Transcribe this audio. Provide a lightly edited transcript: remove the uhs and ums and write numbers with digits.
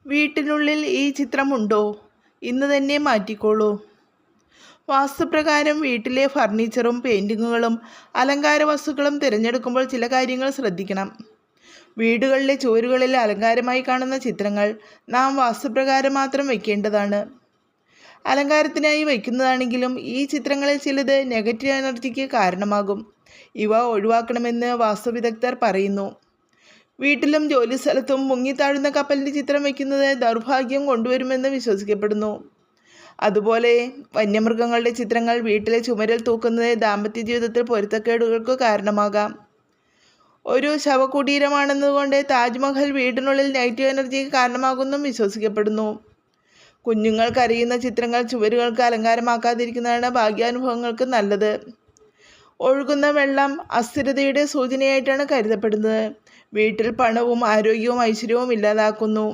വീട്ടിനുള്ളിൽ ഈ ചിത്രമുണ്ടോ? ഇന്ന് തന്നെ മാറ്റിക്കോളൂ. വാസ്തുപ്രകാരം വീട്ടിലെ ഫർണിച്ചറും പെയിൻറ്റിങ്ങുകളും അലങ്കാര വസ്തുക്കളും തിരഞ്ഞെടുക്കുമ്പോൾ ചില കാര്യങ്ങൾ ശ്രദ്ധിക്കണം. വീടുകളിലെ ചുവരുകളിൽ അലങ്കാരമായി കാണുന്ന ചിത്രങ്ങൾ നാം വാസ്തുപ്രകാരം മാത്രം വയ്ക്കേണ്ടതാണ്. അലങ്കാരത്തിനായി വയ്ക്കുന്നതാണെങ്കിലും ഈ ചിത്രങ്ങളിൽ ചിലത് നെഗറ്റീവ് എനർജിക്ക് കാരണമാകും. ഇവ ഒഴിവാക്കണമെന്ന് വാസ്തുവിദഗ്ധർ പറയുന്നു. വീട്ടിലും ജോലിസ്ഥലത്തും മുങ്ങിത്താഴുന്ന കപ്പലിൻ്റെ ചിത്രം വയ്ക്കുന്നത് ദൗർഭാഗ്യം കൊണ്ടുവരുമെന്ന് വിശ്വസിക്കപ്പെടുന്നു. അതുപോലെ വന്യമൃഗങ്ങളുടെ ചിത്രങ്ങൾ വീട്ടിലെ ചുമരിൽ തൂക്കുന്നത് ദാമ്പത്യ ജീവിതത്തിൽ പൊരുത്തക്കേടുകൾക്ക് കാരണമാകാം. ഒരു ശവകുടീരമാണെന്നതുകൊണ്ട് താജ്മഹൽ വീടിനുള്ളിൽ നെഗറ്റീവ് എനർജിക്ക് കാരണമാകുമെന്നും വിശ്വസിക്കപ്പെടുന്നു. കുഞ്ഞുങ്ങൾ കരയുന്ന ചിത്രങ്ങൾ ചുവരുകൾക്ക് അലങ്കാരമാക്കാതിരിക്കുന്നതാണ് ഭാഗ്യാനുഭവങ്ങൾക്ക് നല്ലത്. ഒഴുകുന്ന വെള്ളം അസ്ഥിരതയുടെ സൂചനയായിട്ടാണ് കരുതപ്പെടുന്നത്. വീട്ടിൽ പണവും ആരോഗ്യവും ഐശ്വര്യവും ഇല്ലാതാക്കുന്നു.